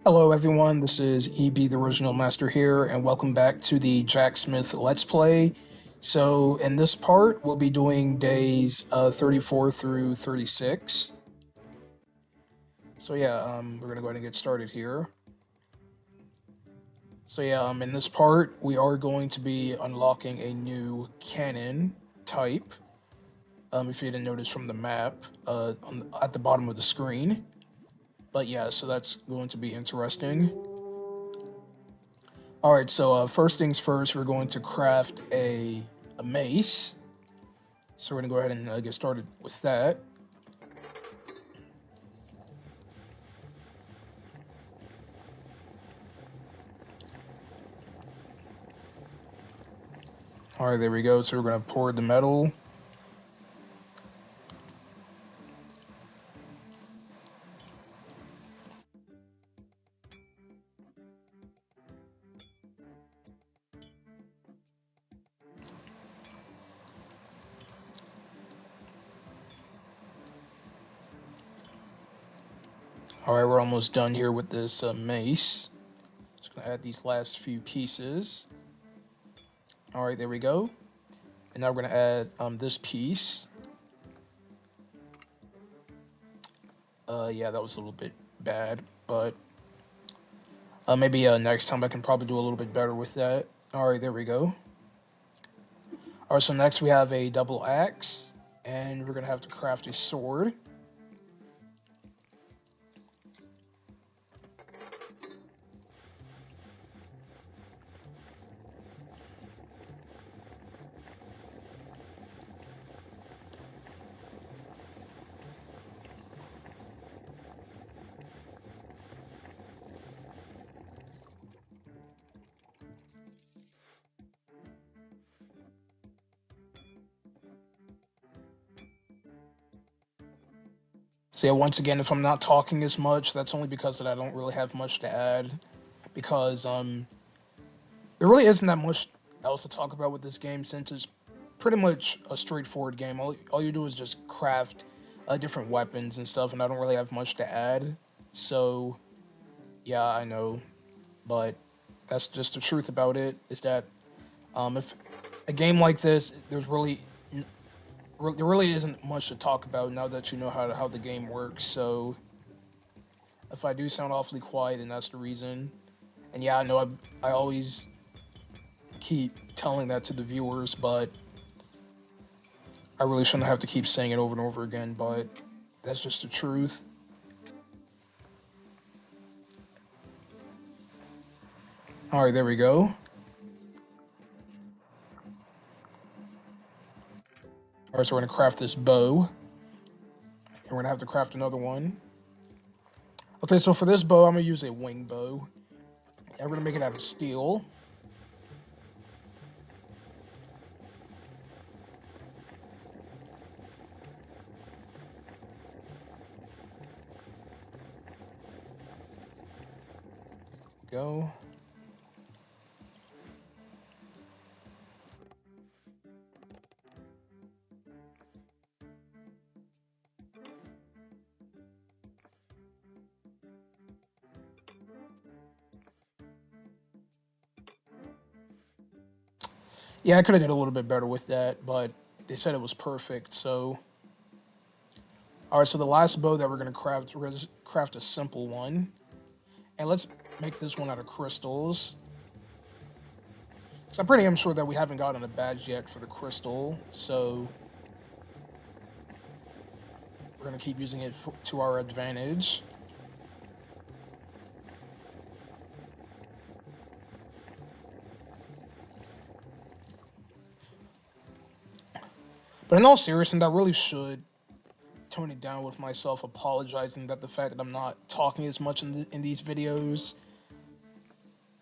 Hello everyone, this is EB the Original Master here, and welcome back to the Jacksmith Let's Play. So in this part, we'll be doing days 34 through 36. So yeah, we're gonna go ahead and get started here. So yeah, in this part, we are going to be unlocking a new cannon type. If you didn't notice from the map, at the bottom of the screen. But yeah, so that's going to be interesting. Alright, so first things first, we're going to craft a mace. So we're going to go ahead and get started with that. Alright, there we go. So we're going to pour the metal. Alright, we're almost done here with this mace. Just going to add these last few pieces. Alright, there we go. And now we're going to add this piece. Yeah, that was a little bit bad, but maybe next time I can probably do a little bit better with that. Alright, there we go. Alright, so next we have a double axe, and we're going to have to craft a sword. So yeah, once again, if I'm not talking as much, that's only because that I don't really have much to add. Because there really isn't that much else to talk about with this game, since it's pretty much a straightforward game. All you do is just craft different weapons and stuff, and I don't really have much to add. So yeah, I know, but that's just the truth about it. Is that if a game like this, there really isn't much to talk about now that you know how the game works. So if I do sound awfully quiet, then that's the reason. And yeah, I know I always keep telling that to the viewers, but I really shouldn't have to keep saying it over and over again, but that's just the truth. Alright, there we go. Alright, so we're gonna craft this bow. And we're gonna have to craft another one. Okay, so for this bow, I'm gonna use a wing bow. And we're gonna make it out of steel. Go. Yeah, I could have did a little bit better with that, but they said it was perfect, so. Alright, so the last bow that we're gonna craft a simple one. And let's make this one out of crystals. Because I'm pretty damn sure that we haven't gotten a badge yet for the crystal, so we're gonna keep using it to our advantage. But in all seriousness, I really should tone it down with myself, apologizing that the fact that I'm not talking as much in these videos.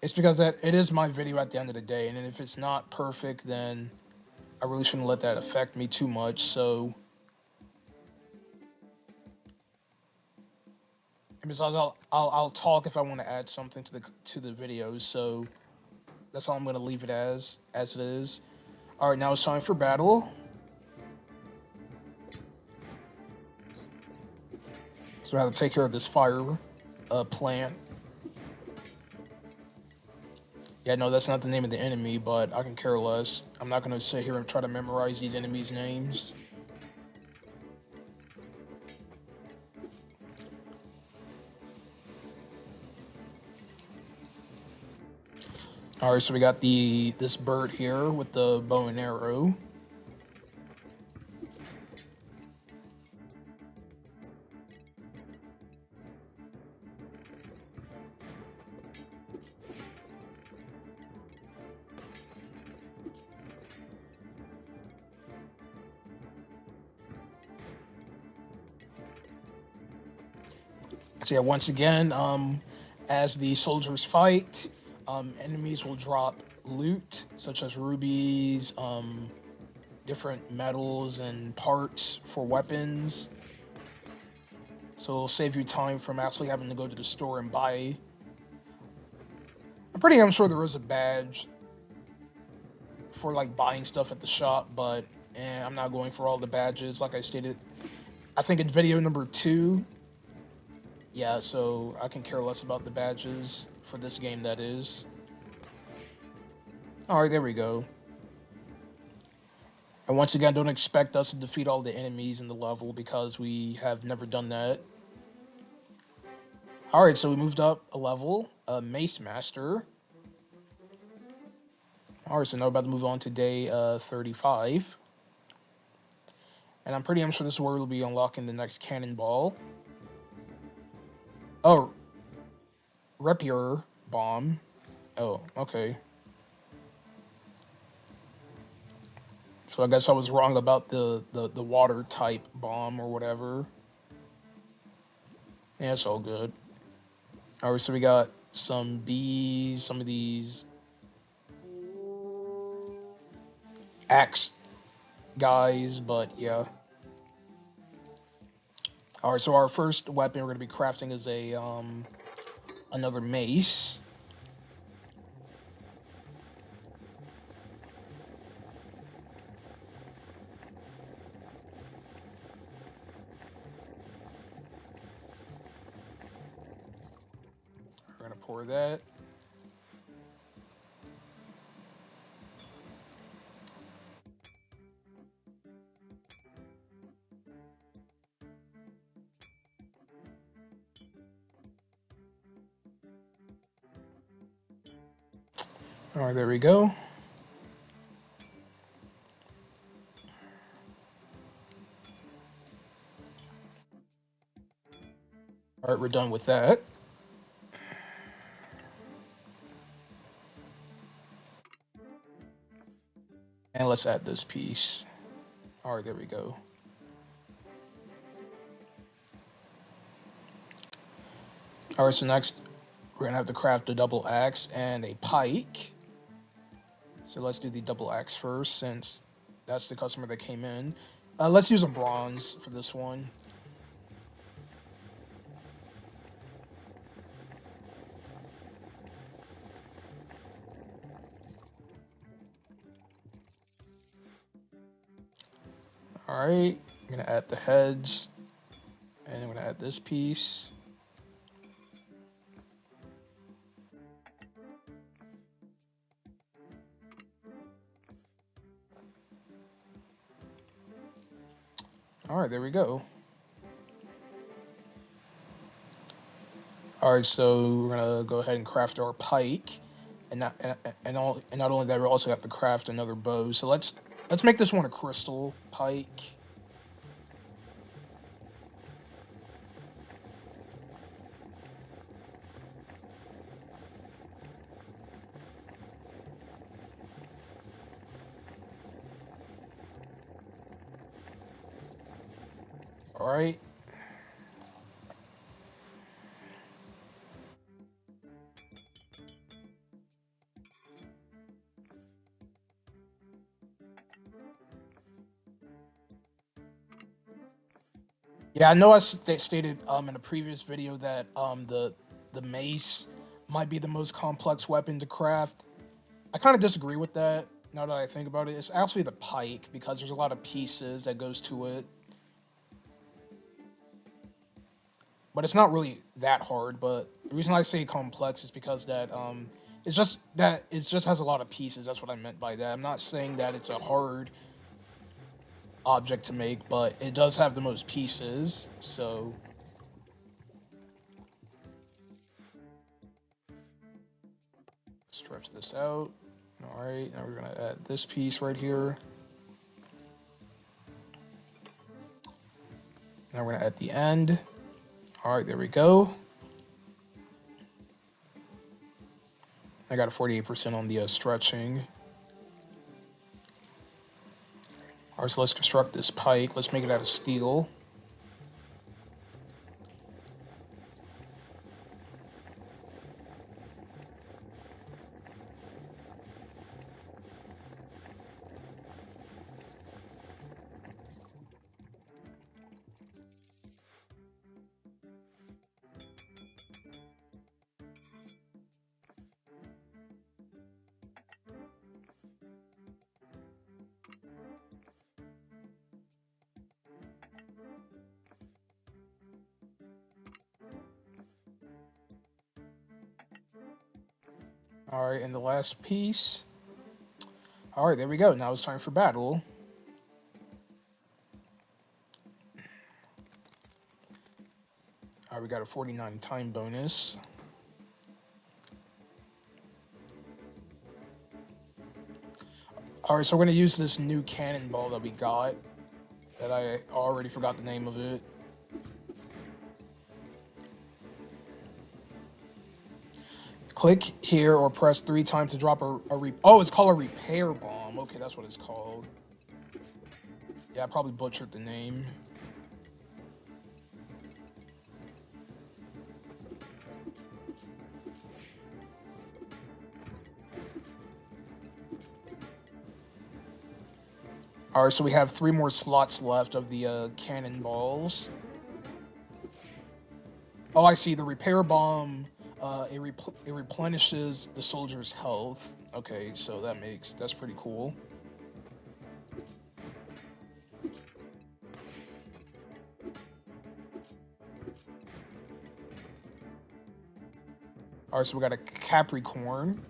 It's because that it is my video at the end of the day, and if it's not perfect, then I really shouldn't let that affect me too much. So, and besides, I'll talk if I want to add something to the videos. So that's all I'm gonna leave it as it is. All right, now it's time for battle. So I have to take care of this fire plant. Yeah, no, that's not the name of the enemy, but I can care less. I'm not gonna sit here and try to memorize these enemies' names. All right, so we got this bird here with the bow and arrow. So yeah, once again, as the soldiers fight, enemies will drop loot such as rubies, different metals and parts for weapons. So it'll save you time from actually having to go to the store and buy. I'm sure there is a badge for like buying stuff at the shop, but I'm not going for all the badges. Like I stated, I think in video number 2, yeah, so I can care less about the badges for this game, that is. Alright, there we go. And once again, don't expect us to defeat all the enemies in the level because we have never done that. Alright, so we moved up a level, Mace Master. Alright, so now we're about to move on to day 35. And I'm sure this is where we'll be unlocking the next cannonball. Oh, Rapier Bomb. Oh, okay. So I guess I was wrong about the water type bomb or whatever. Yeah, it's all good. Alright, so we got some bees, some of these axe guys, but yeah. Alright, so our first weapon we're gonna be crafting is a another mace. We're gonna pour that. Alright, there we go. Alright, we're done with that. And let's add this piece. Alright, there we go. Alright, so next we're gonna have to craft a double axe and a pike. So let's do the double axe first since that's the customer that came in. Let's use a bronze for this one. Alright, I'm gonna add the heads. And I'm gonna add this piece. Alright, there we go. Alright, so we're gonna go ahead and craft our pike. And not only that, we also have to craft another bow. So let's make this one a crystal pike. Alright. Yeah, I know I stated in a previous video that the mace might be the most complex weapon to craft. I kind of disagree with that. Now that I think about it, it's actually the pike because there's a lot of pieces that goes to it. But it's not really that hard. But the reason I say complex is because that It's just that it just has a lot of pieces. That's what I meant by that. I'm not saying that it's a hard object to make, but it does have the most pieces. So stretch this out. All right, now we're gonna add this piece right here. Now we're gonna add the end. All right, there we go. I got a 48% on the stretching. All right, so let's construct this pike. Let's make it out of steel. All right, and the last piece. All right, there we go. Now it's time for battle. All right, we got a 49 time bonus. All right, so we're gonna use this new cannonball that we got. That I already forgot the name of it. Click here or press 3 times to drop oh, it's called a repair bomb. Okay, that's what it's called. Yeah, I probably butchered the name. All right, so we have 3 more slots left of the cannonballs. Oh, I see. The repair bomb, it replenishes the soldier's health. Okay, so that's pretty cool. All right, so we got a Capricorn.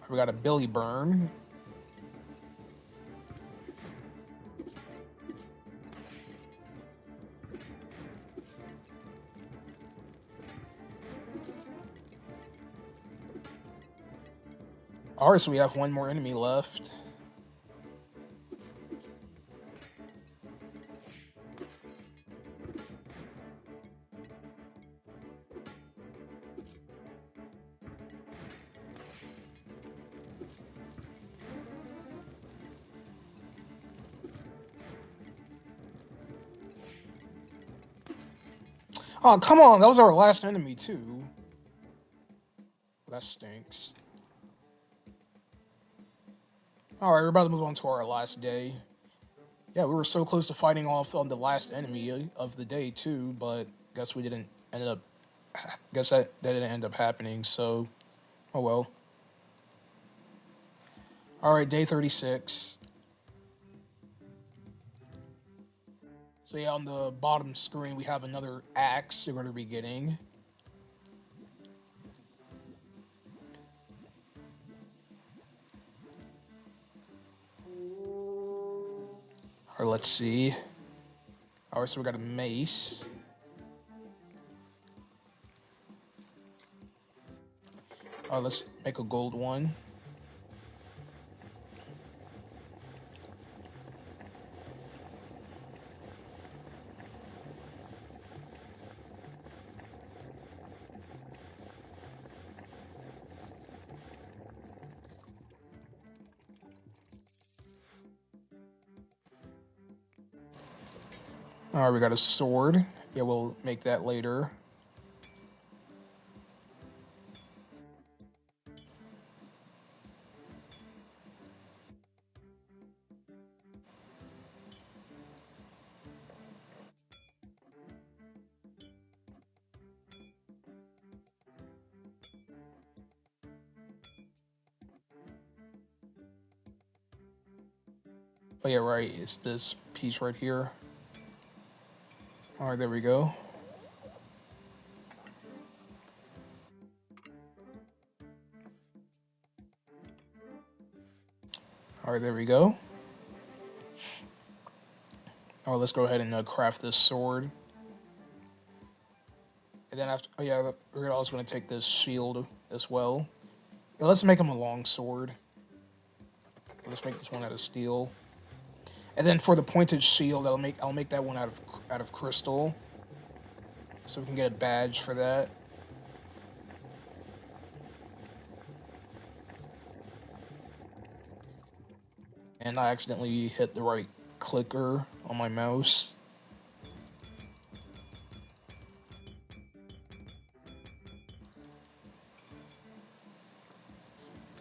We got a Billy Burn. All right, so we have 1 more enemy left. Oh, come on. That was our last enemy, too. That stinks. Alright, we're about to move on to our last day. Yeah, we were so close to fighting off on the last enemy of the day, too, but guess we didn't end up... Guess that didn't end up happening, so... Oh well. Alright, day 36. So yeah, on the bottom screen, we have another axe you're going to be getting. Or let's see. Alright, so we got a mace. Alright, let's make a gold one. Alright, we got a sword. Yeah, we'll make that later. Oh yeah, right, it's this piece right here. Alright, there we go. Alright, there we go. Alright, let's go ahead and craft this sword. And then after, oh yeah, we're also going to take this shield as well. Yeah, let's make him a long sword. Let's make this one out of steel. And then for the pointed shield, I'll make that one out of crystal, so we can get a badge for that. And I accidentally hit the right clicker on my mouse.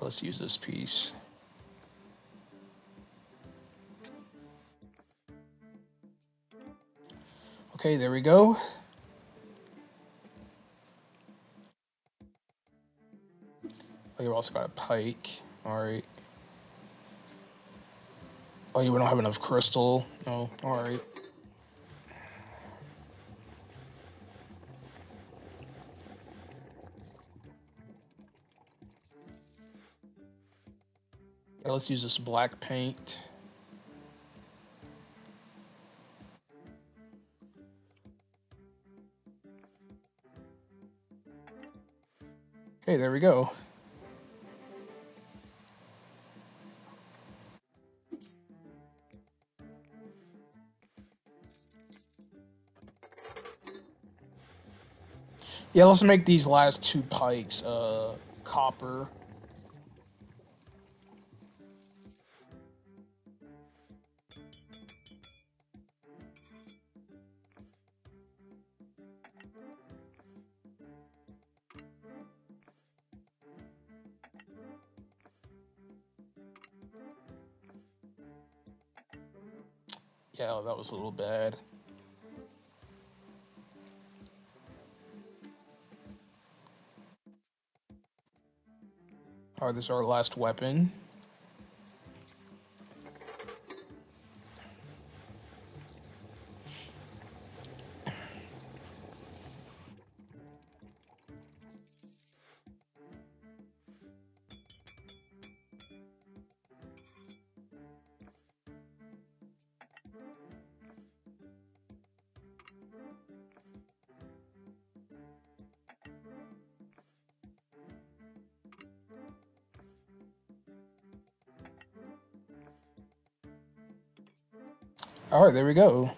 Let's use this piece. Okay, there we go. Oh, you also got a pike. Alright. Oh, you don't have enough crystal. No, alright. Yeah, let's use this black paint. Okay, there we go. Yeah, let's make these last two pikes copper. Yeah, that was a little bad. Alright, this is our last weapon. Alright, there we go.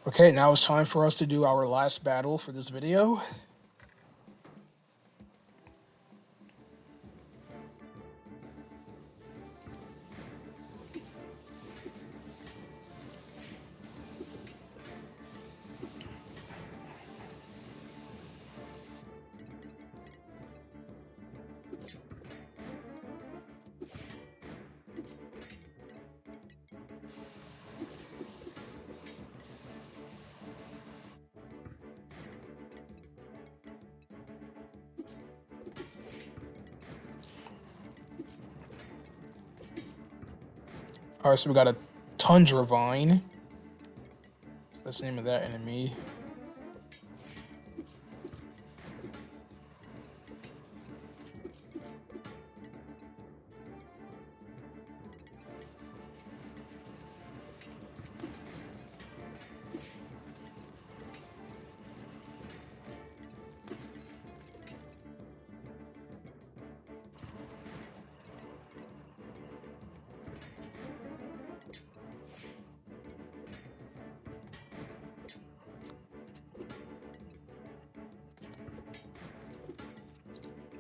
Okay, now it's time for us to do our last battle for this video. Alright, so we got a Tundra Vine. So that's the name of that enemy.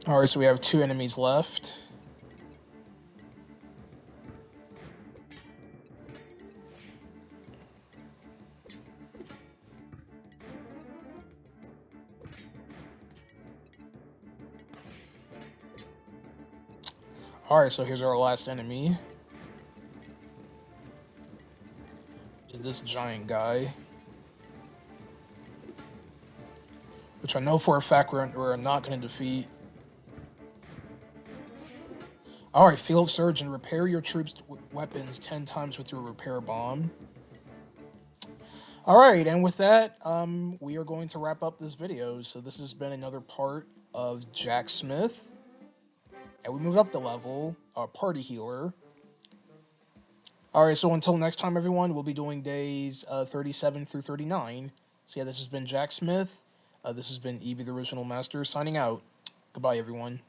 Alright, so we have two enemies left. Alright, so here's our last enemy. Is this giant guy. Which I know for a fact we're not going to defeat. Alright, Field Surgeon, repair your troops' weapons 10 times with your repair bomb. Alright, and with that, we are going to wrap up this video. So this has been another part of Jacksmith. And we moved up the level, our party healer. Alright, so until next time, everyone, we'll be doing days 37 through 39. So yeah, this has been Jacksmith. This has been Evie the Original Master signing out. Goodbye, everyone.